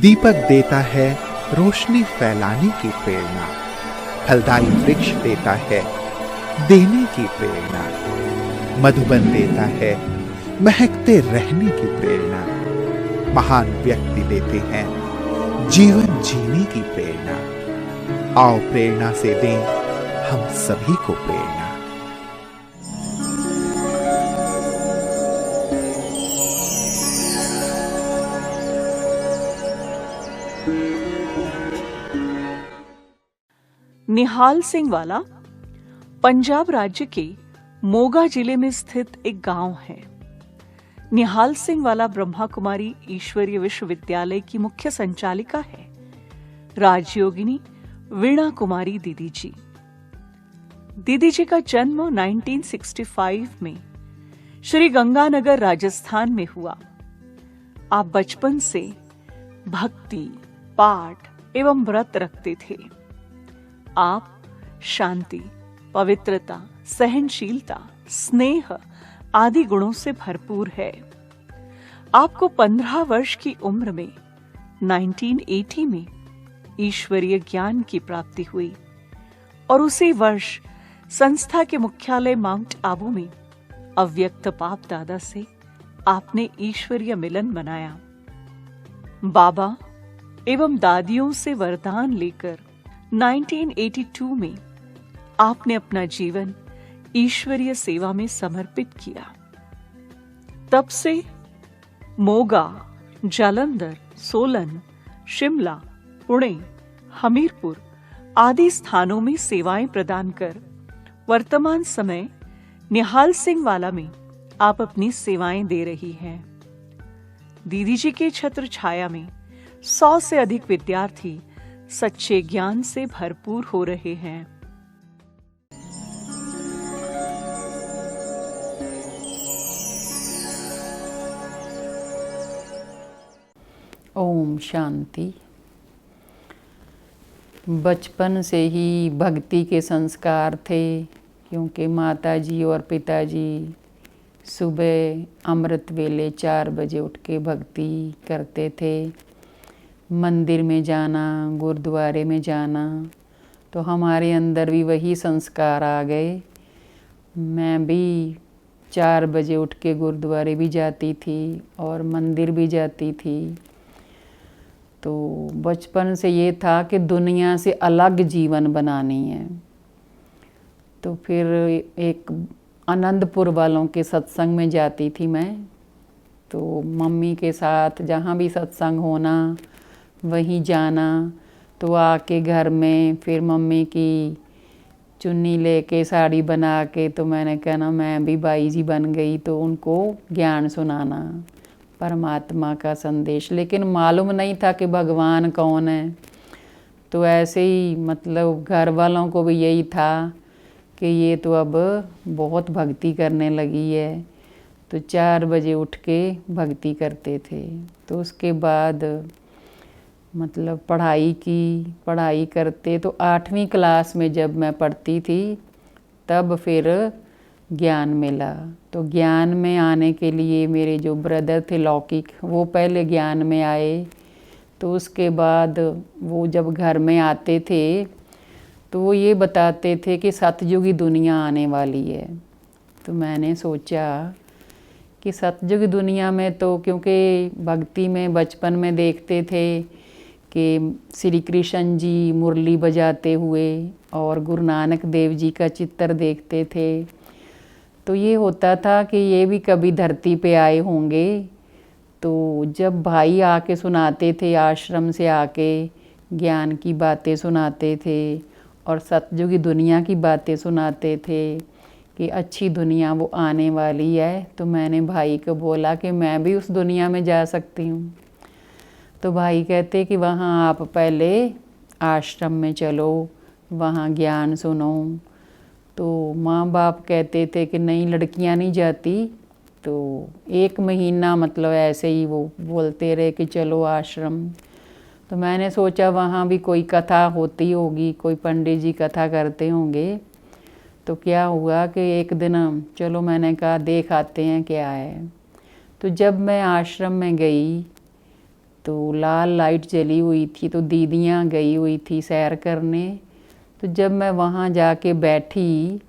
दीपक देता है रोशनी फैलाने की प्रेरणा, फलदायी वृक्ष देता है देने की प्रेरणा, मधुबन देता है महकते रहने की प्रेरणा, महान व्यक्ति देते हैं जीवन जीने की प्रेरणा। आओ प्रेरणा से दें हम सभी को प्रेरणा। निहाल सिंह वाला पंजाब राज्य के मोगा जिले में स्थित एक गांव है। निहाल सिंह वाला ब्रह्मा कुमारी ईश्वरीय विश्वविद्यालय की मुख्य संचालिका है राजयोगिनी वीणा कुमारी दीदी जी। दीदी जी का जन्म 1965 में श्री गंगानगर राजस्थान में हुआ। आप बचपन से भक्ति, पाठ एवं व्रत रखते थे। आप शांति, पवित्रता, सहनशीलता, स्नेह आदि गुणों से भरपूर है। आपको 15 वर्ष की उम्र में 1980 में ईश्वरीय ज्ञान की प्राप्ति हुई और उसी वर्ष संस्था के मुख्यालय माउंट आबू में अव्यक्त बाप दादा से आपने ईश्वरीय मिलन मनाया। बाबा एवं दादियों से वरदान लेकर 1982 में आपने अपना जीवन ईश्वरीय सेवा में समर्पित किया। तब से मोगा, जालंधर, सोलन, शिमला, पुणे, हमीरपुर आदि स्थानों में सेवाएं प्रदान कर वर्तमान समय निहाल सिंह वाला में आप अपनी सेवाएं दे रही हैं। दीदी जी के छत्र छाया में 100 से अधिक विद्यार्थी सच्चे ज्ञान से भरपूर हो रहे हैं। ओम शांति। बचपन से ही भक्ति के संस्कार थे, क्योंकि माताजी और पिताजी सुबह अमृत वेले 4 बजे उठ के भक्ति करते थे। मंदिर में जाना, गुरुद्वारे में जाना, तो हमारे अंदर भी वही संस्कार आ गए। मैं भी 4 बजे उठ के गुरुद्वारे भी जाती थी और मंदिर भी जाती थी। तो बचपन से ये था कि दुनिया से अलग जीवन बनानी है। तो फिर एक आनंदपुर वालों के सत्संग में जाती थी मैं। तो मम्मी के साथ जहाँ भी सत्संग होना वहीं जाना। तो आके घर में फिर मम्मी की चुन्नी लेके साड़ी बना के, तो मैंने कहना मैं भी बाई जी बन गई, तो उनको ज्ञान सुनाना, परमात्मा का संदेश। लेकिन मालूम नहीं था कि भगवान कौन है। तो ऐसे ही मतलब घर वालों को भी यही था कि ये तो अब बहुत भक्ति करने लगी है। तो 4 बजे उठ के भक्ति करते थे। तो उसके बाद मतलब पढ़ाई करते, तो 8वीं क्लास में जब मैं पढ़ती थी तब फिर ज्ञान मिला। तो ज्ञान में आने के लिए मेरे जो ब्रदर थे लौकिक, वो पहले ज्ञान में आए। तो उसके बाद वो जब घर में आते थे तो वो ये बताते थे कि सतयुगी दुनिया आने वाली है। तो मैंने सोचा कि सतयुगी दुनिया में तो, क्योंकि भक्ति में बचपन में देखते थे कि श्री कृष्ण जी मुरली बजाते हुए और गुरु नानक देव जी का चित्र देखते थे। तो ये होता था कि ये भी कभी धरती पे आए होंगे। तो जब भाई आके सुनाते थे, आश्रम से आके ज्ञान की बातें सुनाते थे और सतयुगी दुनिया की बातें सुनाते थे कि अच्छी दुनिया वो आने वाली है, तो मैंने भाई को बोला कि मैं भी उस दुनिया में जा सकती हूँ। तो भाई कहते कि वहाँ आप पहले आश्रम में चलो, वहाँ ज्ञान सुनो। तो माँ बाप कहते थे कि नहीं, लड़कियाँ नहीं जाती। तो 1 महीना मतलब ऐसे ही वो बोलते रहे कि चलो आश्रम। तो मैंने सोचा वहाँ भी कोई कथा होती होगी, कोई पंडित जी कथा करते होंगे। तो क्या हुआ कि एक दिन चलो मैंने कहा देख आते हैं क्या है। तो जब मैं आश्रम में गई तो लाल लाइट जली हुई थी, तो दीदियाँ गई हुई थी सैर करने। तो जब मैं वहाँ जाके बैठी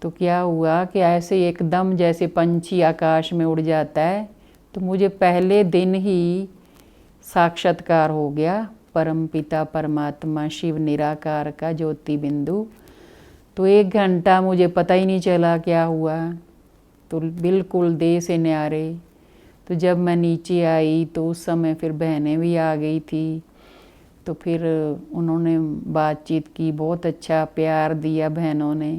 तो क्या हुआ कि ऐसे एकदम जैसे पंछी आकाश में उड़ जाता है, तो मुझे पहले दिन ही साक्षात्कार हो गया परमपिता परमात्मा शिव निराकार का ज्योति बिंदु। तो 1 घंटा मुझे पता ही नहीं चला क्या हुआ, तो बिल्कुल देह से न्यारे। तो जब मैं नीचे आई तो उस समय फिर बहनें भी आ गई थी, तो फिर उन्होंने बातचीत की, बहुत अच्छा प्यार दिया बहनों ने।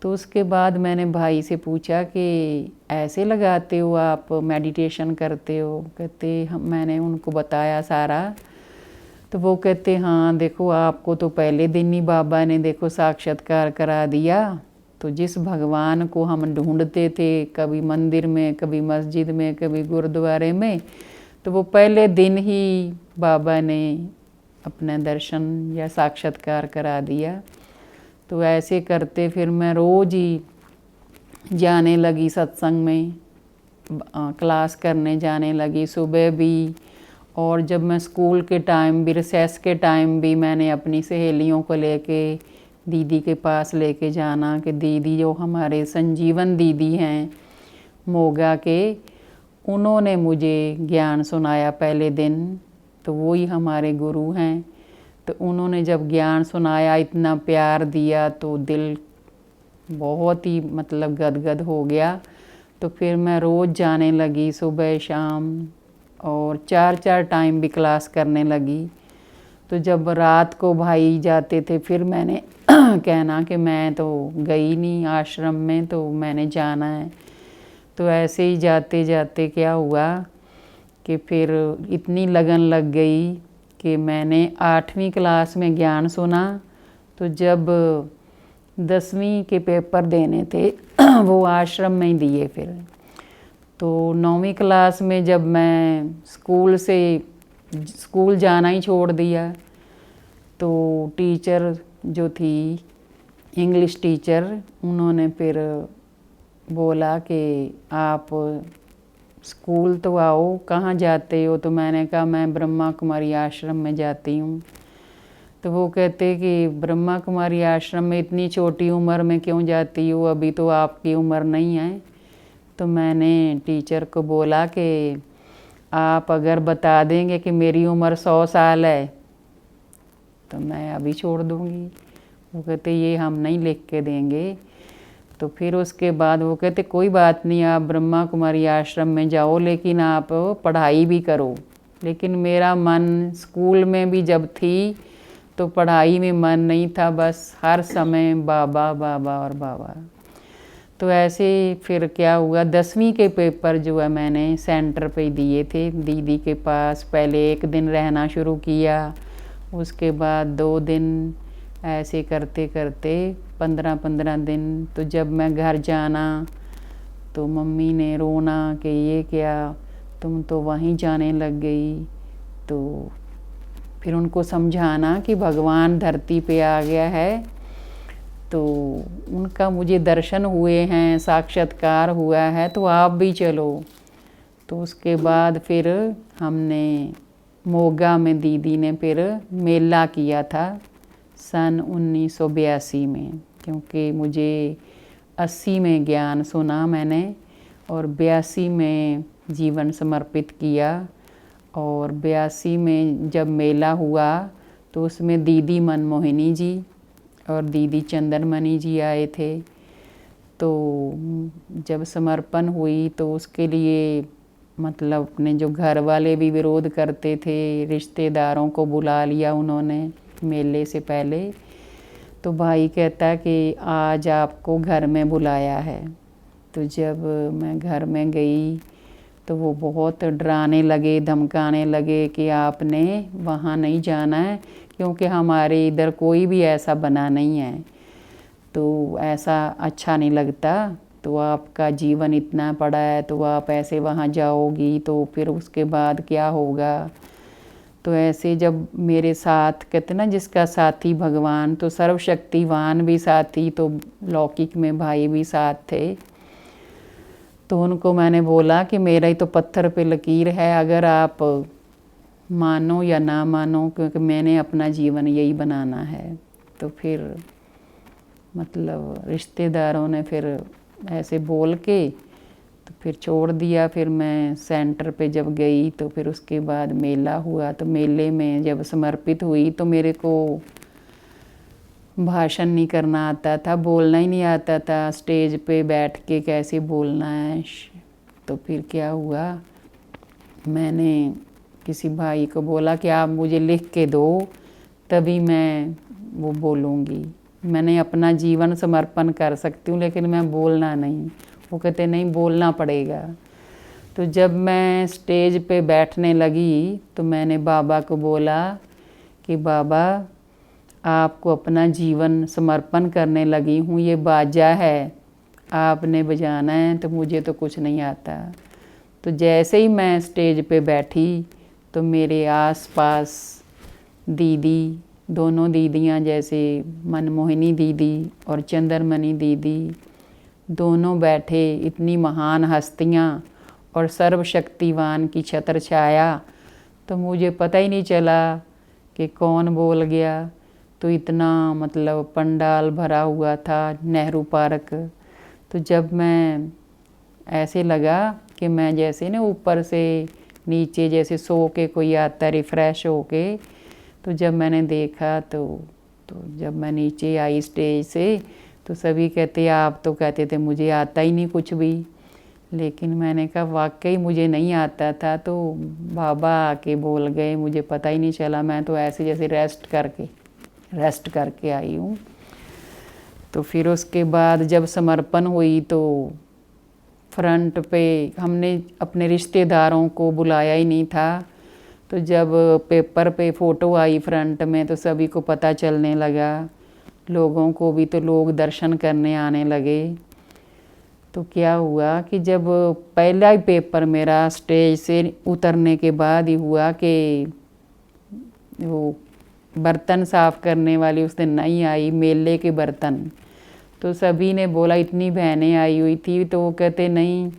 तो उसके बाद मैंने भाई से पूछा कि ऐसे लगाते हो आप, मेडिटेशन करते हो? कहते मैंने उनको बताया सारा। तो वो कहते हाँ देखो, आपको तो पहले दिन ही बाबा ने देखो साक्षात्कार करा दिया। तो जिस भगवान को हम ढूंढते थे, कभी मंदिर में, कभी मस्जिद में, कभी गुरुद्वारे में, तो वो पहले दिन ही बाबा ने अपना दर्शन या साक्षात्कार करा दिया। तो ऐसे करते फिर मैं रोज़ ही जाने लगी सत्संग में, क्लास करने जाने लगी सुबह भी। और जब मैं स्कूल के टाइम भी, रिसेस के टाइम भी, मैंने अपनी सहेलियों को लेके दीदी के पास लेके जाना कि दीदी जो हमारे संजीवन दीदी हैं मोगा के, उन्होंने मुझे ज्ञान सुनाया पहले दिन। तो वो ही हमारे गुरु हैं। तो उन्होंने जब ज्ञान सुनाया, इतना प्यार दिया, तो दिल बहुत ही मतलब गदगद हो गया। तो फिर मैं रोज़ जाने लगी सुबह शाम, और 4-4 टाइम भी क्लास करने लगी। तो जब रात को भाई जाते थे, फिर मैंने कहना कि मैं तो गई नहीं आश्रम में, तो मैंने जाना है। तो ऐसे ही जाते जाते क्या हुआ कि फिर इतनी लगन लग गई कि मैंने 8वीं क्लास में ज्ञान सुना। तो जब 10वीं के पेपर देने थे वो आश्रम में ही दिए। फिर तो 9वीं क्लास में जब मैं स्कूल जाना ही छोड़ दिया, तो टीचर जो थी इंग्लिश टीचर, उन्होंने फिर बोला कि आप स्कूल तो आओ, कहाँ जाते हो? तो मैंने कहा मैं ब्रह्मा कुमारी आश्रम में जाती हूँ। तो वो कहते कि ब्रह्मा कुमारी आश्रम में इतनी छोटी उम्र में क्यों जाती हो, अभी तो आपकी उम्र नहीं है। तो मैंने टीचर को बोला कि आप अगर बता देंगे कि मेरी उम्र 100 साल है तो मैं अभी छोड़ दूँगी। वो कहते ये हम नहीं लिख के देंगे। तो फिर उसके बाद वो कहते कोई बात नहीं, आप ब्रह्मा कुमारी आश्रम में जाओ, लेकिन आप पढ़ाई भी करो। लेकिन मेरा मन स्कूल में भी जब थी तो पढ़ाई में मन नहीं था, बस हर समय बाबा बाबा और बाबा। तो ऐसे फिर क्या हुआ, 10वीं के पेपर जो है मैंने सेंटर पे दिए थे दीदी के पास। पहले 1 दिन रहना शुरू किया, उसके बाद 2 दिन, ऐसे करते करते 15-15 दिन। तो जब मैं घर जाना तो मम्मी ने रोना कि ये क्या, तुम तो वहीं जाने लग गई। तो फिर उनको समझाना कि भगवान धरती पे आ गया है, तो उनका मुझे दर्शन हुए हैं, साक्षात्कार हुआ है, तो आप भी चलो। तो उसके बाद फिर हमने मोगा में दीदी ने फिर मेला किया था सन 1982 में, क्योंकि मुझे 80 में ज्ञान सुना मैंने और 82 में जीवन समर्पित किया। और 82 में जब मेला हुआ तो उसमें दीदी मनमोहिनी जी और दीदी चंदनमणि जी आए थे। तो जब समर्पण हुई तो उसके लिए मतलब अपने जो घर वाले भी विरोध करते थे, रिश्तेदारों को बुला लिया उन्होंने मेले से पहले। तो भाई कहता कि आज आपको घर में बुलाया है। तो जब मैं घर में गई तो वो बहुत डराने लगे, धमकाने लगे कि आपने वहाँ नहीं जाना है, क्योंकि हमारे इधर कोई भी ऐसा बना नहीं है, तो ऐसा अच्छा नहीं लगता। तो आपका जीवन इतना पड़ा है, तो आप ऐसे वहाँ जाओगी तो फिर उसके बाद क्या होगा। तो ऐसे जब मेरे साथ कहते ना जिसका साथी भगवान, तो सर्वशक्तिवान भी साथी, तो लौकिक में भाई भी साथ थे। तो उनको मैंने बोला कि मेरा ही तो पत्थर पे लकीर है, अगर आप मानो या ना मानो, क्योंकि मैंने अपना जीवन यही बनाना है। तो फिर मतलब रिश्तेदारों ने फिर ऐसे बोल के तो फिर छोड़ दिया। फिर मैं सेंटर पे जब गई तो फिर उसके बाद मेला हुआ, तो मेले में जब समर्पित हुई तो मेरे को भाषण नहीं करना आता था, बोलना ही नहीं आता था, स्टेज पे बैठ के कैसे बोलना है। तो फिर क्या हुआ, मैंने किसी भाई को बोला कि आप मुझे लिख के दो तभी मैं वो बोलूँगी, मैंने अपना जीवन समर्पण कर सकती हूँ लेकिन मैं बोलना नहीं। वो कहते नहीं, बोलना पड़ेगा। तो जब मैं स्टेज पे बैठने लगी तो मैंने बाबा को बोला कि बाबा आपको अपना जीवन समर्पण करने लगी हूँ, ये बाजा है आपने बजाना है, तो मुझे तो कुछ नहीं आता। तो जैसे ही मैं स्टेज पे बैठी तो मेरे आसपास दीदी, दोनों दीदियाँ जैसे मनमोहिनी दीदी और चंद्रमणि दीदी, दोनों बैठे, इतनी महान हस्तियाँ और सर्वशक्तिवान की छत्र छाया। तो मुझे पता ही नहीं चला कि कौन बोल गया। तो इतना मतलब पंडाल भरा हुआ था, नेहरू पार्क। तो जब मैं ऐसे लगा कि मैं जैसे ना ऊपर से नीचे जैसे सो के कोई आता रिफ़्रेश हो के, तो जब मैंने देखा तो जब मैं नीचे आई स्टेज से तो सभी कहते आप तो कहते थे मुझे आता ही नहीं कुछ भी, लेकिन मैंने कहा वाकई मुझे नहीं आता था। तो बाबा आके बोल गए, मुझे पता ही नहीं चला, मैं तो ऐसे जैसे रेस्ट करके आई हूँ। तो फिर उसके बाद जब समर्पण हुई तो फ्रंट पे हमने अपने रिश्तेदारों को बुलाया ही नहीं था। तो जब पेपर पे फ़ोटो आई फ्रंट में तो सभी को पता चलने लगा, लोगों को भी, तो लोग दर्शन करने आने लगे। तो क्या हुआ कि जब पहला ही पेपर मेरा स्टेज से उतरने के बाद ही हुआ कि वो बर्तन साफ़ करने वाली उस दिन नहीं आई, मेले के बर्तन। तो सभी ने बोला, इतनी बहनें आई हुई थी, तो वो कहते नहीं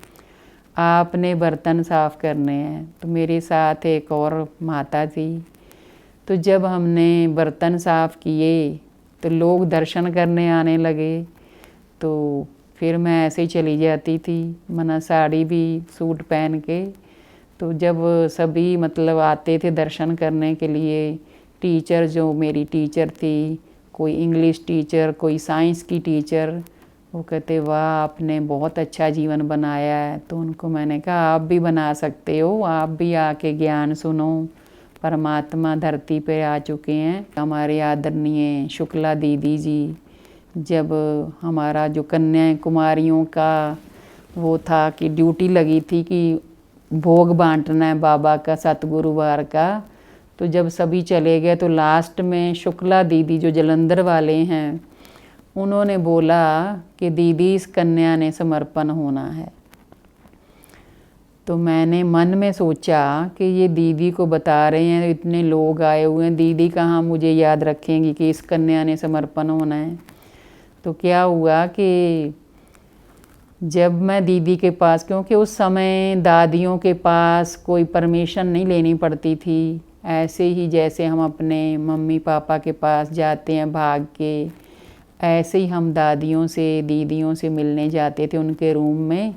आपने बर्तन साफ़ करने हैं। तो मेरे साथ एक और माता थी। तो जब हमने बर्तन साफ़ किए तो लोग दर्शन करने आने लगे। तो फिर मैं ऐसे ही चली जाती थी, मना साड़ी भी सूट पहन के। तो जब सभी मतलब आते थे दर्शन करने के लिए, टीचर जो मेरी टीचर थी, कोई इंग्लिश टीचर, कोई साइंस की टीचर, वो कहते वाह आपने बहुत अच्छा जीवन बनाया है। तो उनको मैंने कहा आप भी बना सकते हो, आप भी आके ज्ञान सुनो, परमात्मा धरती पे आ चुके हैं। हमारे आदरणीय शुक्ला दीदी जी, जब हमारा जो कन्या कुमारियों का वो था कि ड्यूटी लगी थी कि भोग बांटना है बाबा का सतगुरुवार का, तो जब सभी चले गए तो लास्ट में शुक्ला दीदी जो जलंधर वाले हैं उन्होंने बोला कि दीदी इस कन्या ने समर्पण होना है। तो मैंने मन में सोचा कि ये दीदी को बता रहे हैं, इतने लोग आए हुए हैं, दीदी कहाँ मुझे याद रखेंगी कि इस कन्या ने समर्पण होना है। तो क्या हुआ कि जब मैं दीदी के पास, क्योंकि उस समय दादियों के पास कोई परमिशन नहीं लेनी पड़ती थी, ऐसे ही जैसे हम अपने मम्मी पापा के पास जाते हैं भाग के, ऐसे ही हम दादियों से दीदियों से मिलने जाते थे उनके रूम में।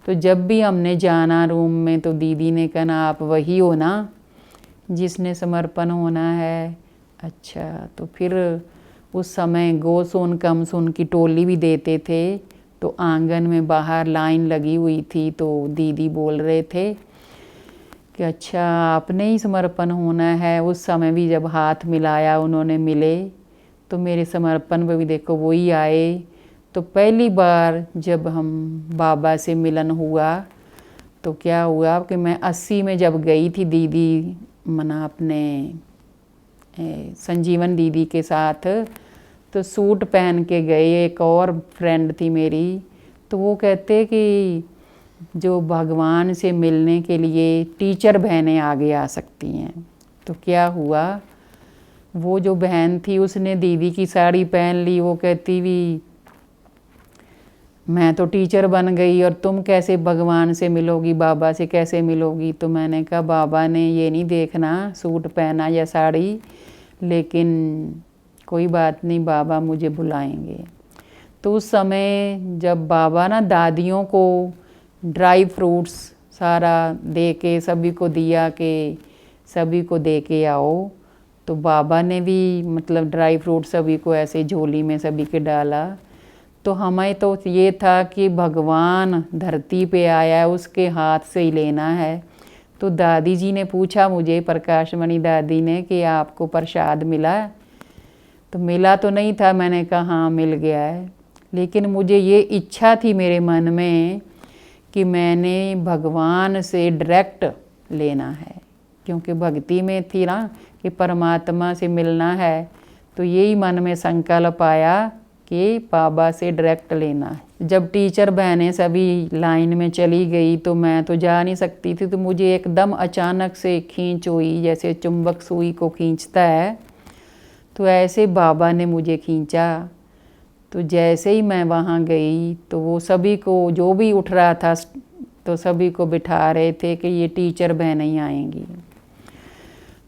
तो जब भी हमने जाना रूम में तो दीदी ने कहना आप वही हो ना जिसने समर्पण होना है। अच्छा, तो फिर उस समय गो सुन कम सुन की टोली भी देते थे। तो आंगन में बाहर लाइन लगी हुई थी, तो दीदी बोल रहे थे कि अच्छा आपने ही समर्पण होना है। उस समय भी जब हाथ मिलाया उन्होंने, मिले, तो मेरे समर्पण पे भी देखो वही आए। तो पहली बार जब हम बाबा से मिलन हुआ तो क्या हुआ कि मैं 80 में जब गई थी दीदी मना अपने संजीवन दीदी के साथ, तो सूट पहन के गए। एक और फ्रेंड थी मेरी, तो वो कहते कि जो भगवान से मिलने के लिए टीचर बहनें आगे आ सकती हैं। तो क्या हुआ, वो जो बहन थी उसने दीदी की साड़ी पहन ली। वो कहती भी मैं तो टीचर बन गई और तुम कैसे भगवान से मिलोगी, बाबा से कैसे मिलोगी। तो मैंने कहा बाबा ने ये नहीं देखना सूट पहना या साड़ी, लेकिन कोई बात नहीं, बाबा मुझे बुलाएंगे। तो उस समय जब बाबा ना दादियों को ड्राई फ्रूट्स सारा दे के सभी को दिया कि सभी को दे के आओ, तो बाबा ने भी मतलब ड्राई फ्रूट सभी को ऐसे झोली में सभी के डाला। तो हमें तो ये था कि भगवान धरती पे आया है, उसके हाथ से ही लेना है। तो दादी जी ने पूछा मुझे, प्रकाशमणि दादी ने, कि आपको प्रसाद मिला? तो मिला तो नहीं था, मैंने कहा हाँ मिल गया है। लेकिन मुझे ये इच्छा थी मेरे मन में कि मैंने भगवान से डायरेक्ट लेना है, क्योंकि भक्ति में थी ना कि परमात्मा से मिलना है। तो यही मन में संकल्प आया कि बाबा से डायरेक्ट लेना है। जब टीचर बहनें सभी लाइन में चली गई तो मैं तो जा नहीं सकती थी, तो मुझे एकदम अचानक से खींच हुई, जैसे चुंबक सुई को खींचता है, तो ऐसे बाबा ने मुझे खींचा। तो जैसे ही मैं वहाँ गई तो वो सभी को, जो भी उठ रहा था तो सभी को बिठा रहे थे कि ये टीचर बहनें ही आएंगी।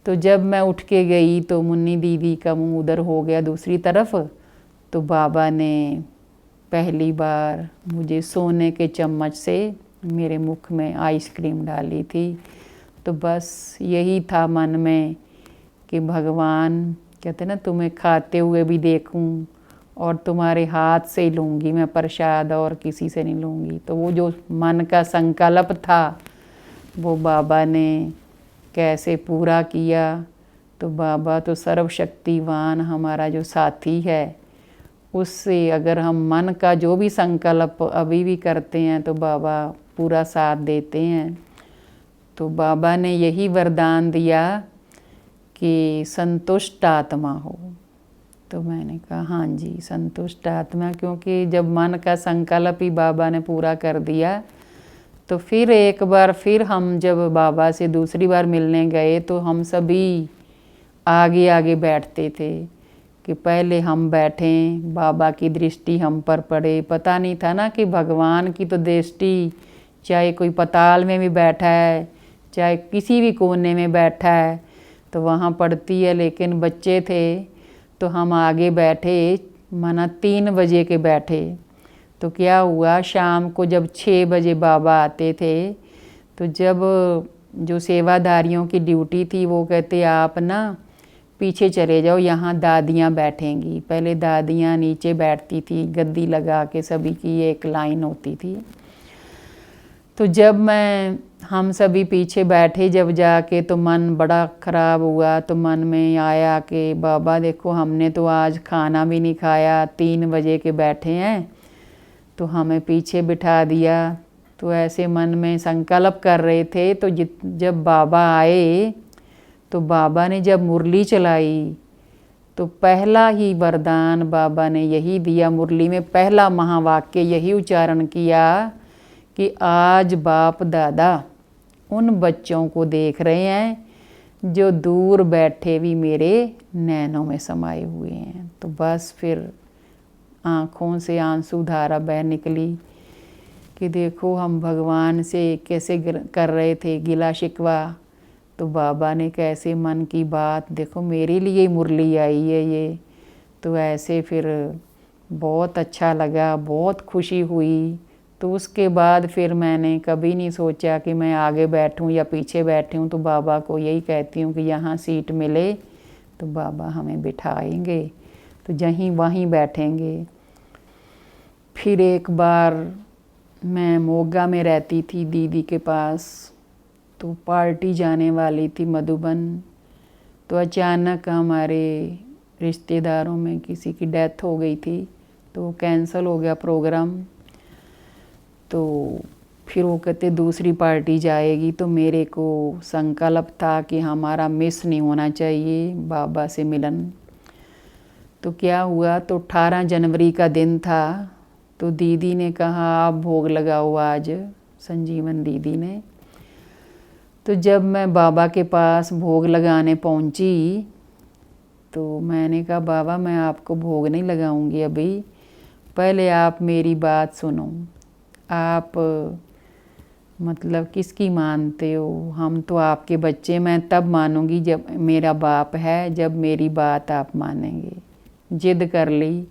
तो जब मैं उठ के गई तो मुन्नी दीदी का मुंह उधर हो गया दूसरी तरफ। तो बाबा ने पहली बार मुझे सोने के चम्मच से मेरे मुख में आइसक्रीम डाली थी। तो बस यही था मन में कि भगवान कहते ना, तुम्हें खाते हुए भी देखूं और तुम्हारे हाथ से ही लूँगी मैं प्रसाद, और किसी से नहीं लूँगी। तो वो जो मन का संकल्प था वो बाबा ने कैसे पूरा किया। तो बाबा तो सर्वशक्तिवान हमारा जो साथी है, उससे अगर हम मन का जो भी संकल्प अभी भी करते हैं तो बाबा पूरा साथ देते हैं। तो बाबा ने यही वरदान दिया कि संतुष्ट आत्मा हो। तो मैंने कहा हाँ जी, संतुष्ट आत्मा, क्योंकि जब मन का संकल्प ही बाबा ने पूरा कर दिया। तो फिर एक बार फिर हम जब बाबा से दूसरी बार मिलने गए तो हम सभी आगे आगे बैठते थे कि पहले हम बैठें, बाबा की दृष्टि हम पर पड़े। पता नहीं था ना कि भगवान की तो दृष्टि चाहे कोई पताल में भी बैठा है, चाहे किसी भी कोने में बैठा है, तो वहाँ पड़ती है। लेकिन बच्चे थे तो हम आगे बैठे, माना 3 बजे के बैठे। तो क्या हुआ, शाम को जब 6 बजे बाबा आते थे, तो जब जो सेवादारियों की ड्यूटी थी वो कहते आप ना पीछे चले जाओ, यहाँ दादियाँ बैठेंगी। पहले दादियाँ नीचे बैठती थी, गद्दी लगा के सभी की एक लाइन होती थी। तो जब हम सभी पीछे बैठे जब जाके, तो मन बड़ा ख़राब हुआ। तो मन में आया कि बाबा देखो, हमने तो आज खाना भी नहीं खाया, 3 बजे के बैठे हैं, तो हमें पीछे बिठा दिया। तो ऐसे मन में संकल्प कर रहे थे। तो जब बाबा आए तो बाबा ने जब मुरली चलाई तो पहला ही वरदान बाबा ने यही दिया, मुरली में पहला महावाक्य यही उच्चारण किया कि आज बाप दादा उन बच्चों को देख रहे हैं जो दूर बैठे भी मेरे नैनों में समाये हुए हैं। तो बस फिर आँखों से आंसू धारा बह निकली कि देखो हम भगवान से कैसे कर रहे थे गिला शिकवा, तो बाबा ने कैसे मन की बात, देखो मेरे लिए मुरली आई है ये। तो ऐसे फिर बहुत अच्छा लगा, बहुत खुशी हुई। तो उसके बाद फिर मैंने कभी नहीं सोचा कि मैं आगे बैठूं या पीछे बैठूं। तो बाबा को यही कहती हूँ कि यहाँ सीट मिले तो बाबा हमें बिठाएंगे, तो जहीं वहीं बैठेंगे। फिर एक बार मैं मोगा में रहती थी दीदी के पास, तो पार्टी जाने वाली थी मधुबन। तो अचानक हमारे रिश्तेदारों में किसी की डेथ हो गई थी, तो कैंसिल हो गया प्रोग्राम। तो फिर वो कहते दूसरी पार्टी जाएगी। तो मेरे को संकल्प था कि हमारा मिस नहीं होना चाहिए बाबा से मिलन। तो क्या हुआ, तो 18 जनवरी का दिन था। तो दीदी ने कहा आप भोग लगाओ आज, संजीवन दीदी ने। तो जब मैं बाबा के पास भोग लगाने पहुंची तो मैंने कहा बाबा मैं आपको भोग नहीं लगाऊंगी अभी, पहले आप मेरी बात सुनो। आप मतलब किसकी मानते हो? हम तो आपके बच्चे, मैं तब मानूंगी जब मेरा बाप है, जब मेरी बात आप मानेंगे। जिद कर ली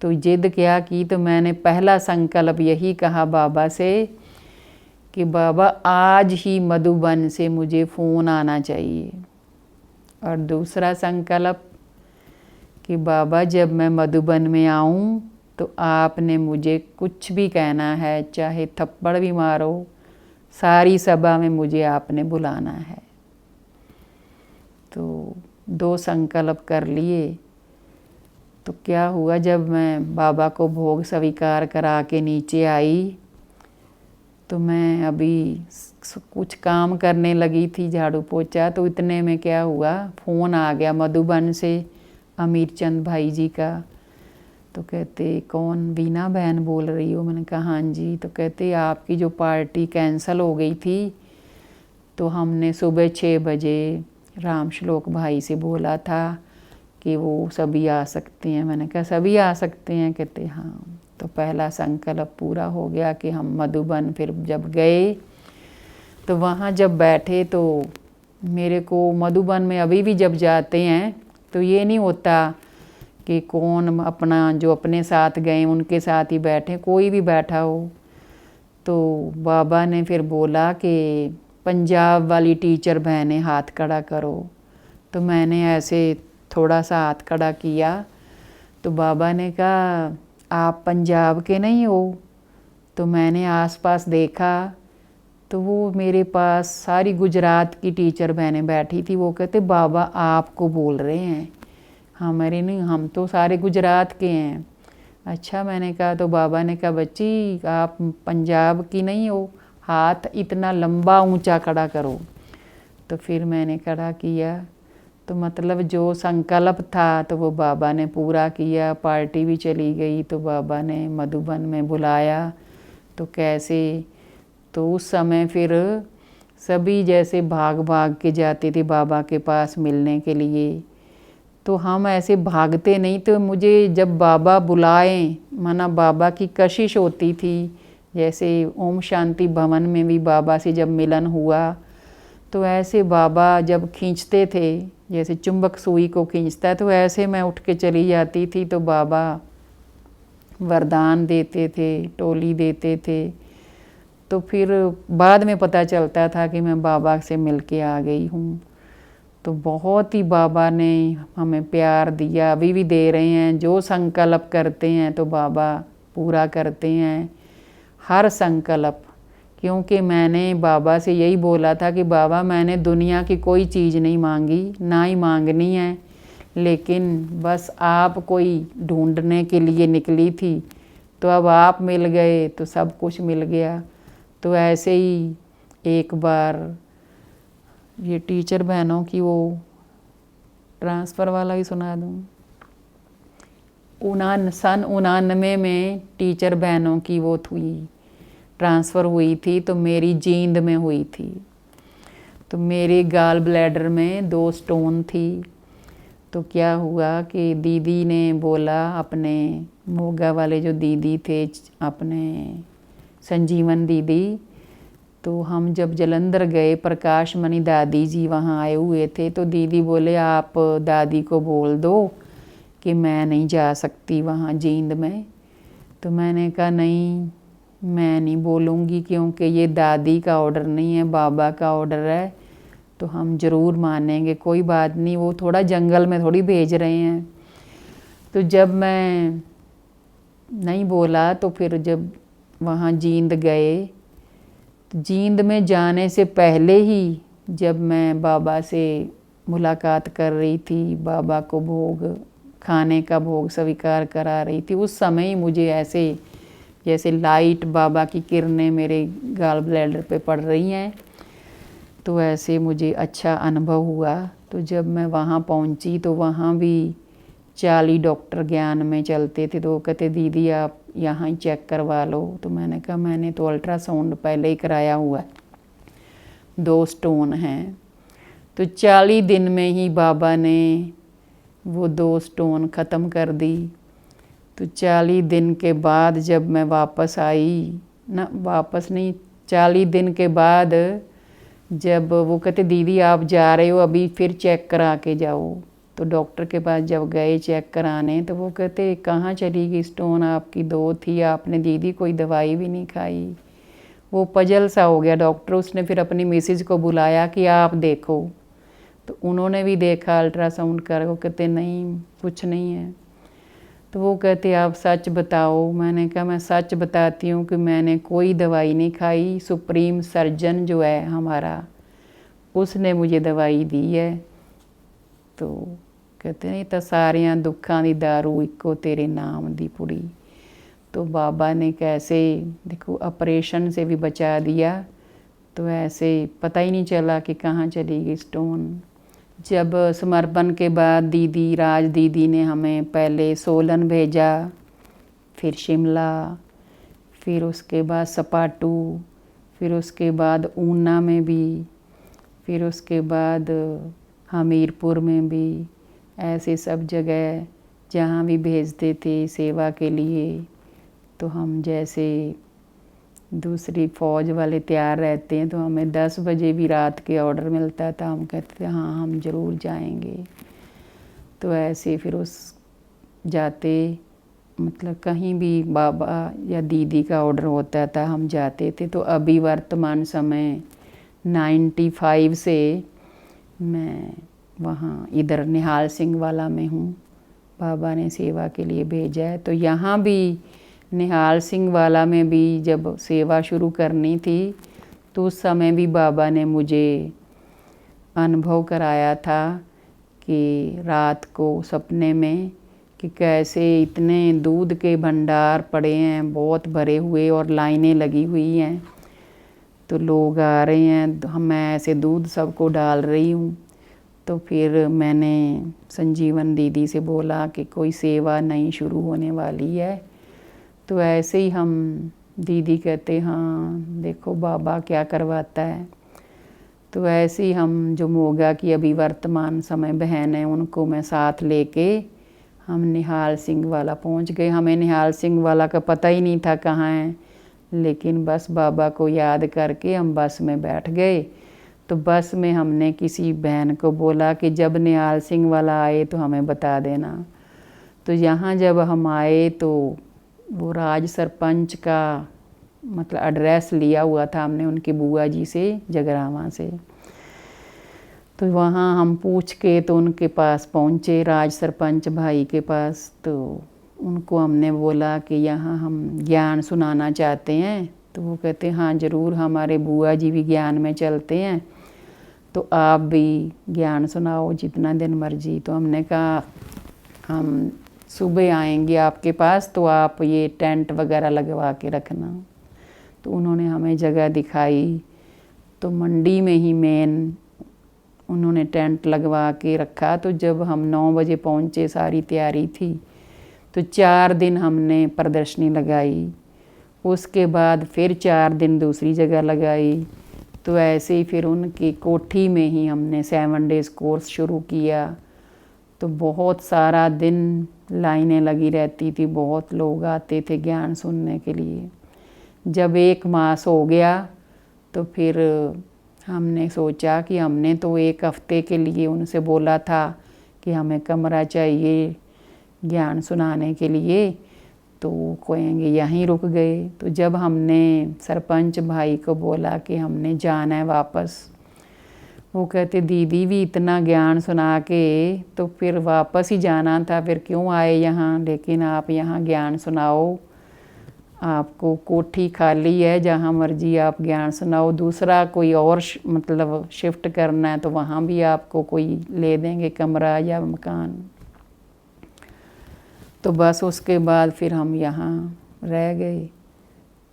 तो जिद क्या की, तो मैंने पहला संकल्प यही कहा बाबा से कि बाबा आज ही मधुबन से मुझे फ़ोन आना चाहिए। और दूसरा संकल्प कि बाबा जब मैं मधुबन में आऊं तो आपने मुझे कुछ भी कहना है, चाहे थप्पड़ भी मारो, सारी सभा में मुझे आपने बुलाना है। तो 2 संकल्प कर लिए। तो क्या हुआ, जब मैं बाबा को भोग स्वीकार करा के नीचे आई तो मैं अभी कुछ काम करने लगी थी, झाड़ू पोछा, तो इतने में क्या हुआ, फ़ोन आ गया मधुबन से अमीर चंद भाई जी का। तो कहते कौन, वीना बहन बोल रही हो? मैंने कहा हाँ जी। तो कहते आपकी जो पार्टी कैंसिल हो गई थी, तो हमने सुबह 6 बजे राम श्लोक भाई से बोला था कि वो सभी आ सकते हैं। मैंने कहा सभी आ सकते हैं? कहते हाँ। तो पहला संकल्प पूरा हो गया कि हम मधुबन फिर जब गए तो वहाँ जब बैठे तो मेरे को मधुबन में अभी भी जब जाते हैं तो ये नहीं होता कि कौन अपना, जो अपने साथ गए उनके साथ ही बैठे, कोई भी बैठा हो। तो बाबा ने फिर बोला कि पंजाब वाली टीचर बहनें हाथ खड़ा करो। तो मैंने ऐसे थोड़ा सा हाथ खड़ा किया तो बाबा ने कहा आप पंजाब के नहीं हो? तो मैंने आसपास देखा तो वो मेरे पास सारी गुजरात की टीचर बहनें बैठी थी। वो कहते बाबा आपको बोल रहे हैं, हमारे नहीं, हम तो सारे गुजरात के हैं। अच्छा, मैंने कहा। तो बाबा ने कहा बच्ची आप पंजाब की नहीं हो, हाथ इतना लंबा ऊंचा खड़ा करो। तो फिर मैंने खड़ा किया। तो मतलब जो संकल्प था तो वो बाबा ने पूरा किया। पार्टी भी चली गई तो बाबा ने मधुबन में बुलाया। तो कैसे, तो उस समय फिर सभी जैसे भाग भाग के जाते थे बाबा के पास मिलने के लिए। तो हम ऐसे भागते नहीं, तो मुझे जब बाबा बुलाएं, माना बाबा की कशिश होती थी। जैसे ओम शांति भवन में भी बाबा से जब मिलन हुआ तो ऐसे बाबा जब खींचते थे, जैसे चुंबक सुई को खींचता है, तो ऐसे मैं उठ के चली जाती थी। तो बाबा वरदान देते थे, टोली देते थे। तो फिर बाद में पता चलता था कि मैं बाबा से मिल के आ गई हूँ। तो बहुत ही बाबा ने हमें प्यार दिया, अभी भी दे रहे हैं। जो संकल्प करते हैं तो बाबा पूरा करते हैं, हर संकल्प। क्योंकि मैंने बाबा से यही बोला था कि बाबा मैंने दुनिया की कोई चीज़ नहीं मांगी, ना ही मांगनी है, लेकिन बस आप कोई ढूंढने के लिए निकली थी। तो अब आप मिल गए तो सब कुछ मिल गया। तो ऐसे ही एक बार ये टीचर बहनों की वो ट्रांसफ़र वाला ही सुना दूँ। सन 99 में टीचर बहनों की वो हुई, ट्रांसफ़र हुई थी। तो मेरी जींद में हुई थी। तो मेरे गाल ब्लैडर में 2 स्टोन थी। तो क्या हुआ कि दीदी ने बोला, अपने मोगा वाले जो दीदी थे, अपने संजीवन दीदी, तो हम जब जलंधर गए, प्रकाश मणि दादी जी वहाँ आए हुए थे। तो दीदी बोले आप दादी को बोल दो कि मैं नहीं जा सकती वहाँ जींद में। तो मैंने कहा नहीं, मैं नहीं बोलूँगी, क्योंकि ये दादी का ऑर्डर नहीं है, बाबा का ऑर्डर है। तो हम ज़रूर मानेंगे, कोई बात नहीं, वो थोड़ा जंगल में थोड़ी भेज रहे हैं। तो जब मैं नहीं बोला तो फिर जब वहाँ जींद गए, तो जींद में जाने से पहले ही जब मैं बाबा से मुलाकात कर रही थी, बाबा को भोग, खाने का भोग स्वीकार करा रही थी, उस समय ही मुझे ऐसे जैसे लाइट, बाबा की किरणें मेरे गाल ब्लैडर पे पड़ रही हैं। तो ऐसे मुझे अच्छा अनुभव हुआ। तो जब मैं वहाँ पहुँची तो वहाँ भी 40 डॉक्टर ज्ञान में चलते थे। तो वो कहते दीदी आप यहाँ ही चेक करवा लो। तो मैंने कहा मैंने तो अल्ट्रासाउंड पहले ही कराया हुआ है, 2 स्टोन हैं। तो 40 दिन में ही बाबा ने वो 2 स्टोन ख़त्म कर दी। तो तो 40 दिन के बाद जब मैं वापस आई, ना वापस नहीं, 40 दिन के बाद जब वो कहते दीदी आप जा रहे हो अभी फिर चेक करा के जाओ, तो डॉक्टर के पास जब गए चेक कराने तो वो कहते कहाँ चली गई, स्टोन आपकी 2 थी, आपने दीदी कोई दवाई भी नहीं खाई। वो पजल सा हो गया डॉक्टर। उसने फिर अपनी मिसेज को बुलाया कि आप देखो, तो उन्होंने भी देखा अल्ट्रासाउंड कर, वो कहते नहीं कुछ नहीं है। तो वो कहते आप सच बताओ। मैंने कहा मैं सच बताती हूँ कि मैंने कोई दवाई नहीं खाई, सुप्रीम सर्जन जो है हमारा उसने मुझे दवाई दी है। तो कहते नहीं तो सारियां दुखों की दारू इको तेरे नाम दी पुड़ी। तो बाबा ने कैसे देखो ऑपरेशन से भी बचा दिया, तो ऐसे पता ही नहीं चला कि कहाँ चली गई स्टोन। जब समर्पण के बाद दीदी राज दीदी ने हमें पहले सोलन भेजा, फिर शिमला, फिर उसके बाद सपाटू, फिर उसके बाद ऊना में भी, फिर उसके बाद हमीरपुर में भी, ऐसे सब जगह जहाँ भी भेजते थे सेवा के लिए। तो हम जैसे दूसरी फ़ौज वाले तैयार रहते हैं तो हमें 10 बजे भी रात के ऑर्डर मिलता था, हम कहते थे हाँ हम ज़रूर जाएंगे। तो ऐसे फिर उस जाते मतलब कहीं भी बाबा या दीदी का ऑर्डर होता था हम जाते थे। तो अभी वर्तमान समय 95 से मैं वहाँ इधर निहाल सिंह वाला में हूँ, बाबा ने सेवा के लिए भेजा है। तो यहाँ भी निहाल सिंह वाला में भी जब सेवा शुरू करनी थी तो उस समय भी बाबा ने मुझे अनुभव कराया था कि रात को सपने में कि कैसे इतने दूध के भंडार पड़े हैं बहुत भरे हुए और लाइनें लगी हुई हैं, तो लोग आ रहे हैं, मैं ऐसे दूध सबको डाल रही हूँ। तो फिर मैंने संजीवन दीदी से बोला कि कोई सेवा नई शुरू होने वाली है। तो ऐसे ही हम दीदी कहते हाँ देखो बाबा क्या करवाता है। तो ऐसे ही हम जो मोगा की अभी वर्तमान समय बहन है उनको मैं साथ लेके हम निहाल सिंह वाला पहुंच गए। हमें निहाल सिंह वाला का पता ही नहीं था कहाँ है, लेकिन बस बाबा को याद करके हम बस में बैठ गए। तो बस में हमने किसी बहन को बोला कि जब निहाल सिंह वाला आए तो हमें बता देना। तो यहाँ जब हम आए तो वो राज सरपंच का मतलब एड्रेस लिया हुआ था हमने उनके बुआ जी से जगरावां से। तो वहाँ हम पूछ के तो उनके पास पहुँचे, राज सरपंच भाई के पास। तो उनको हमने बोला कि यहाँ हम ज्ञान सुनाना चाहते हैं। तो वो कहते हाँ ज़रूर, हमारे बुआ जी भी ज्ञान में चलते हैं, तो आप भी ज्ञान सुनाओ जितना दिन मर्जी। तो हमने कहा हम सुबह आएंगे आपके पास, तो आप ये टेंट वगैरह लगवा के रखना। तो उन्होंने हमें जगह दिखाई। तो मंडी में ही मेन उन्होंने टेंट लगवा के रखा। तो जब हम 9 बजे पहुँचे, सारी तैयारी थी, तो 4 दिन हमने प्रदर्शनी लगाई। उसके बाद फिर 4 दिन दूसरी जगह लगाई। तो ऐसे ही फिर उनकी कोठी में ही हमने 7 डेज़ कोर्स शुरू किया। तो बहुत सारा दिन लाइनें लगी रहती थी, बहुत लोग आते थे ज्ञान सुनने के लिए। जब 1 मास हो गया तो फिर हमने सोचा कि हमने तो 1 हफ्ते के लिए उनसे बोला था कि हमें कमरा चाहिए ज्ञान सुनाने के लिए, तो कहेंगे यहीं रुक गए। तो जब हमने सरपंच भाई को बोला कि हमने जाना है वापस, वो कहते दीदी भी इतना ज्ञान सुना के तो फिर वापस ही जाना था, फिर क्यों आए यहाँ, लेकिन आप यहाँ ज्ञान सुनाओ, आपको कोठी खाली है, जहाँ मर्जी आप ज्ञान सुनाओ। दूसरा कोई और मतलब शिफ्ट करना है तो वहाँ भी आपको कोई ले देंगे कमरा या मकान। तो बस उसके बाद फिर हम यहाँ रह गए।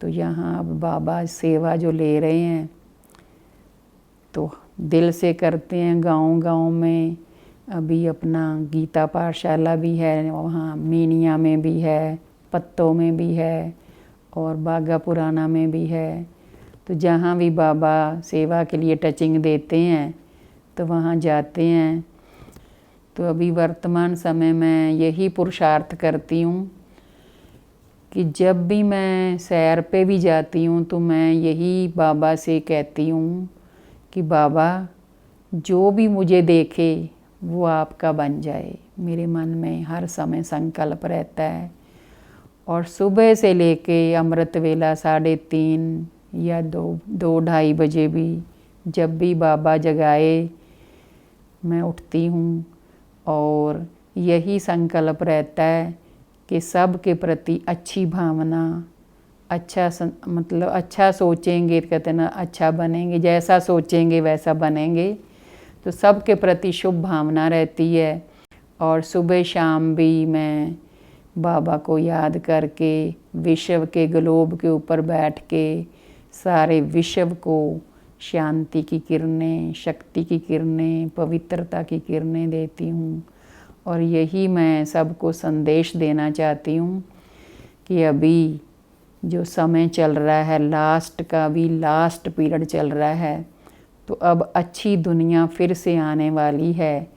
तो यहाँ अब बाबा सेवा जो ले रहे हैं तो दिल से करते हैं। गांव-गांव में अभी अपना गीता पाठशाला भी है, वहाँ मीनिया में भी है, पत्तों में भी है और बागा पुराना में भी है। तो जहाँ भी बाबा सेवा के लिए टचिंग देते हैं तो वहाँ जाते हैं। तो अभी वर्तमान समय में यही पुरुषार्थ करती हूँ कि जब भी मैं सैर पे भी जाती हूँ तो मैं यही बाबा से कहती हूँ कि बाबा जो भी मुझे देखे वो आपका बन जाए। मेरे मन में हर समय संकल्प रहता है। और सुबह से लेके अमृत वेला 3:30 या 2-2:30 बजे भी जब भी बाबा जगाए मैं उठती हूँ और यही संकल्प रहता है कि सब के प्रति अच्छी भावना, मतलब अच्छा सोचेंगे, कहते ना अच्छा बनेंगे, जैसा सोचेंगे वैसा बनेंगे। तो सब के प्रति शुभ भावना रहती है। और सुबह शाम भी मैं बाबा को याद करके विश्व के ग्लोब के ऊपर बैठ के सारे विश्व को शांति की किरणें, शक्ति की किरणें, पवित्रता की किरणें देती हूँ। और यही मैं सबको संदेश देना चाहती हूँ कि अभी जो समय चल रहा है, लास्ट का भी लास्ट पीरियड चल रहा है, तो अब अच्छी दुनिया फिर से आने वाली है।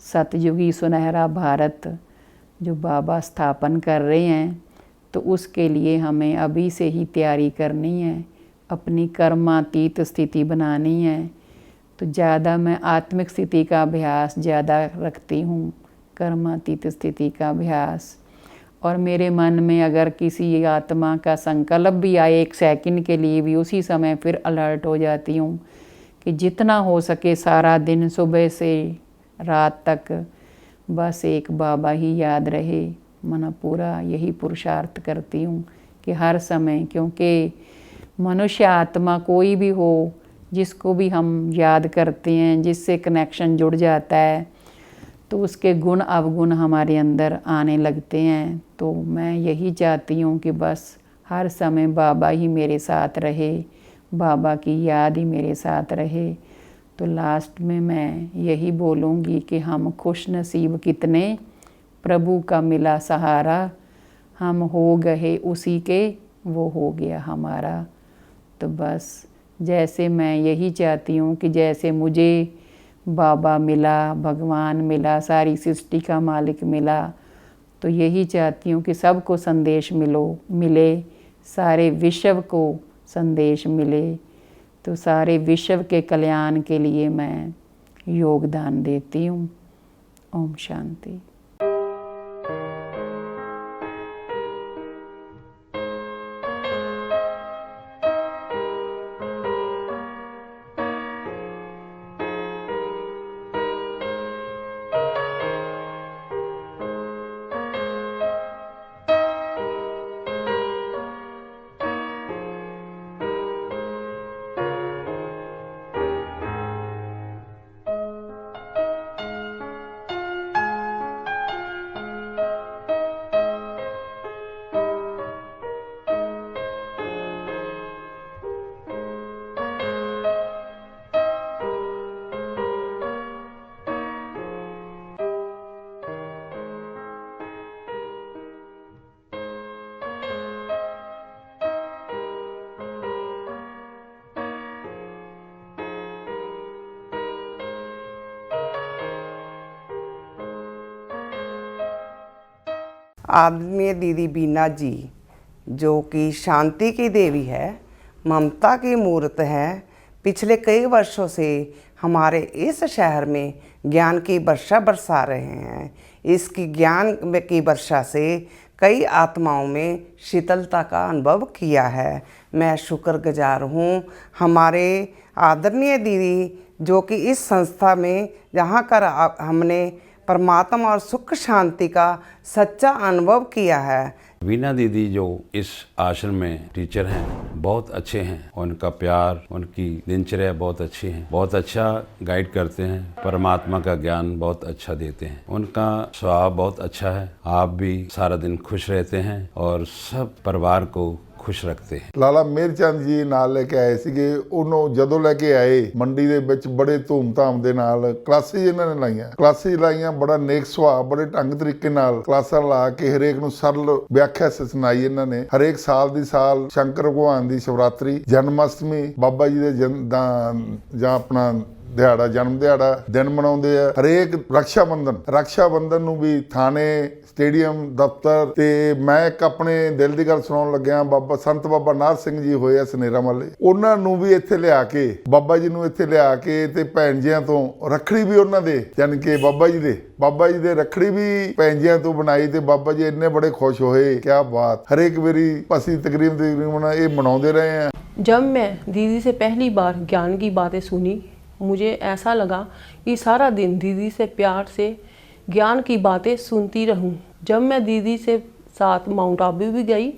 सतयुगी सुनहरा भारत जो बाबा स्थापन कर रहे हैं, तो उसके लिए हमें अभी से ही तैयारी करनी है, अपनी कर्मातीत स्थिति बनानी है। तो ज़्यादा मैं आत्मिक स्थिति का अभ्यास ज़्यादा रखती हूँ, कर्मातीत स्थिति का अभ्यास। और मेरे मन में अगर किसी आत्मा का संकल्प भी आए 1 सेकंड के लिए भी, उसी समय फिर अलर्ट हो जाती हूँ कि जितना हो सके सारा दिन सुबह से रात तक बस एक बाबा ही याद रहे। मन पूरा यही पुरुषार्थ करती हूँ कि हर समय, क्योंकि मनुष्य आत्मा कोई भी हो जिसको भी हम याद करते हैं, जिससे कनेक्शन जुड़ जाता है, तो उसके गुण अवगुण हमारे अंदर आने लगते हैं। तो मैं यही चाहती हूँ कि बस हर समय बाबा ही मेरे साथ रहे, बाबा की याद ही मेरे साथ रहे। तो लास्ट में मैं यही बोलूँगी कि हम खुश नसीब कितने, प्रभु का मिला सहारा, हम हो गए उसी के, वो हो गया हमारा। तो बस जैसे मैं यही चाहती हूँ कि जैसे मुझे बाबा मिला, भगवान मिला, सारी सृष्टि का मालिक मिला, तो यही चाहती हूँ कि सबको संदेश मिले, सारे विश्व को संदेश मिले। तो सारे विश्व के कल्याण के लिए मैं योगदान देती हूँ। ओम शांति। आदरणीय दीदी बीना जी, जो कि शांति की देवी है, ममता की मूर्त है, पिछले कई वर्षों से हमारे इस शहर में ज्ञान की वर्षा बरसा रहे हैं। इसकी ज्ञान की वर्षा से कई आत्माओं में शीतलता का अनुभव किया है। मैं शुक्रगुजार हूँ हमारे आदरणीय दीदी, जो कि इस संस्था में जहाँ कर हमने परमात्मा और सुख शांति का सच्चा अनुभव किया है। वीना दीदी जो इस आश्रम में टीचर हैं, बहुत अच्छे हैं। उनका प्यार, उनकी दिनचर्या बहुत अच्छी है, बहुत अच्छा गाइड करते हैं, परमात्मा का ज्ञान बहुत अच्छा देते हैं। उनका स्वभाव बहुत अच्छा है। आप भी सारा दिन खुश रहते हैं और सब परिवार को खुश रखते हैं। ਲਾਲਾ ਮੇਰਚੰਦ ਜੀ ਨਾਲ ਲੈ ਕੇ ਆਏ ਸੀਗੇ। ਉਹਨੂੰ ਜਦੋਂ ਲੈ ਕੇ ਆਏ ਮੰਡੀ ਦੇ ਵਿੱਚ ਬੜੇ ਧੂਮਧਾਮ ਦੇ ਨਾਲ ਕਲਾਸਿਸ ਇਹਨਾਂ ਨੇ ਲਾਈਆਂ। ਬੜਾ ਨੇਕ ਸੁਭਾਅ, ਬੜੇ ਢੰਗ ਤਰੀਕੇ ਨਾਲ ਕਲਾਸਾਂ ਲਾ ਕੇ ਹਰੇਕ ਨੂੰ ਸਰਲ ਵਿਆਖਿਆ ਸੁਣਾਈ ਇਹਨਾਂ ਨੇ। ਹਰੇਕ ਸਾਲ ਦੀ ਸਾਲ ਸ਼ੰਕਰ ਭਗਵਾਨ ਦੀ ਸ਼ਿਵਰਾਤਰੀ, ਜਨਮਅਸ਼ਟਮੀ, ਬਾਬਾ ਜੀ ਦੇ ਜਾਂ ਆਪਣਾ ਦਿਹਾੜਾ, ਜਨਮ ਦਿਹਾੜਾ ਦਿਨ ਮਨਾਉਂਦੇ ਆ। ਹਰੇਕ ਰਕਸ਼ਾ ਬੰਧਨ ਨੂੰ ਵੀ ਥਾਣੇ ਸਟੇਡੀਅਮ ਦਫ਼ਤਰ। ਤੇ ਮੈਂ ਇੱਕ ਆਪਣੇ ਦਿਲ ਦੀ ਗੱਲ ਸੁਣਾਉਣ ਲੱਗਿਆ, ਬਾਬਾ ਸੰਤ ਬਾਬਾ ਨਾਰ ਸਿੰਘ ਜੀ ਹੋਏ ਆ ਸਨੇਰਾ ਵਾਲੇ, ਉਹਨਾਂ ਨੂੰ ਵੀ ਇੱਥੇ ਲਿਆ ਕੇ, ਬਾਬਾ ਜੀ ਨੂੰ ਇੱਥੇ ਲਿਆ ਕੇ ਤੇ ਭੈਣ ਜੀਆਂ ਤੋਂ ਰੱਖੜੀ ਵੀ ਉਹਨਾਂ ਦੇ, ਯਾਨੀ ਕਿ ਬਾਬਾ ਜੀ ਦੇ ਰੱਖੜੀ ਵੀ ਭੈਣ ਜੀਆਂ ਤੋਂ ਬਣਾਈ ਤੇ ਬਾਬਾ ਜੀ ਇੰਨੇ ਬੜੇ ਖੁਸ਼ ਹੋਏ। ਕਿਆ ਬਾਤ। ਹਰੇਕ ਵਾਰੀ ਅਸੀਂ तकरीबन ये मनाते रहे हैं। जब मैं दीदी से पहली बार ज्ञान की बातें सुनी, मुझे ऐसा लगा कि सारा दिन दीदी से प्यार से ज्ञान की बातें सुनती रहूं। जब मैं दीदी से साथ माउंट आबू भी गई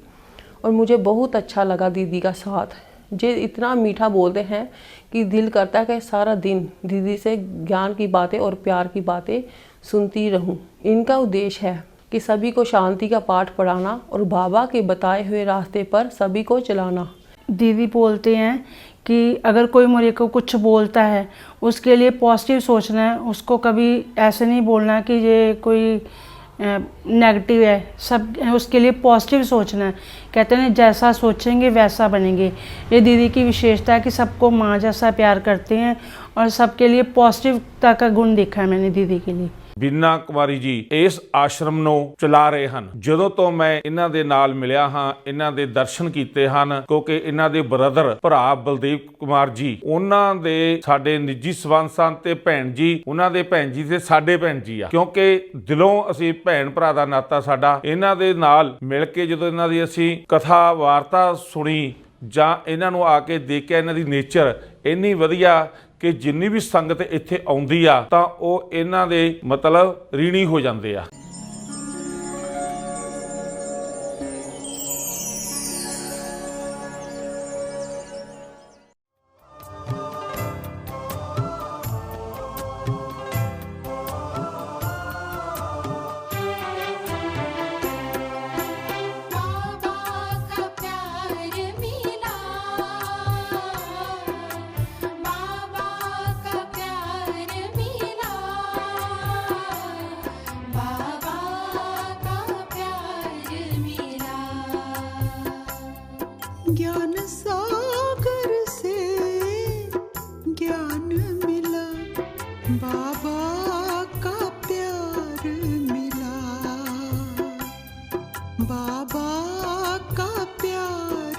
और मुझे बहुत अच्छा लगा दीदी का साथ। जे इतना मीठा बोलते हैं कि दिल करता है कि सारा दिन दीदी से ज्ञान की बातें और प्यार की बातें सुनती रहूं। इनका उद्देश्य है कि सभी को शांति का पाठ पढ़ाना और बाबा के बताए हुए रास्ते पर सभी को चलाना। दीदी बोलते हैं कि अगर कोई मुझे को कुछ बोलता है उसके लिए पॉजिटिव सोचना है, उसको कभी ऐसे नहीं बोलना कि ये कोई नेगेटिव है, सब उसके लिए पॉजिटिव सोचना है। कहते हैं जैसा सोचेंगे वैसा बनेंगे। ये दीदी की विशेषता है कि सबको माँ जैसा प्यार करते हैं और सबके लिए पॉजिटिवता का गुण देखा है मैंने दीदी के लिए। ਬੀਨਾ ਕੁਮਾਰੀ ਜੀ ਇਸ ਆਸ਼ਰਮ ਨੂੰ ਚਲਾ ਰਹੇ ਹਨ। ਜਦੋਂ ਤੋਂ ਮੈਂ ਇਹਨਾਂ ਦੇ ਨਾਲ ਮਿਲਿਆ ਹਾਂ, ਇਹਨਾਂ ਦੇ ਦਰਸ਼ਨ ਕੀਤੇ ਹਨ, ਕਿਉਂਕਿ ਇਹਨਾਂ ਦੇ ਬ੍ਰਦਰ ਭਰਾ ਬਲਦੇਵ ਕੁਮਾਰ ਜੀ, ਉਹਨਾਂ ਦੇ ਸਾਡੇ ਨਿੱਜੀ ਸੰਬੰਧ ਸਨ ਤੇ ਭੈਣ ਜੀ, ਉਹਨਾਂ ਦੇ ਭੈਣ ਜੀ ਤੇ ਸਾਡੇ ਭੈਣ ਜੀ ਆ, ਕਿਉਂਕਿ ਦਿਲੋਂ ਅਸੀਂ ਭੈਣ ਭਰਾ ਦਾ ਨਾਤਾ ਸਾਡਾ। ਇਹਨਾਂ ਦੇ ਨਾਲ ਮਿਲ ਕੇ ਜਦੋਂ ਇਹਨਾਂ ਦੀ ਅਸੀਂ ਕਥਾ ਵਾਰਤਾ ਸੁਣੀ ਜਾਂ ਇਹਨਾਂ ਨੂੰ ਆ ਕੇ ਦੇਖਿਆ, ਇਹਨਾਂ ਦੀ ਨੇਚਰ ਇੰਨੀ ਵਧੀਆ ਕਿ ਜਿੰਨੀ ਵੀ ਸੰਗਤ ਇੱਥੇ ਆਉਂਦੀ ਆ ਤਾਂ ਉਹ ਇਹਨਾਂ ਦੇ ਮਤਲਬ ਰੀਣੀ ਹੋ ਜਾਂਦੇ ਆ। ज्ञान सागर से ज्ञान मिला, बाबा का प्यार मिला, बाबा का प्यार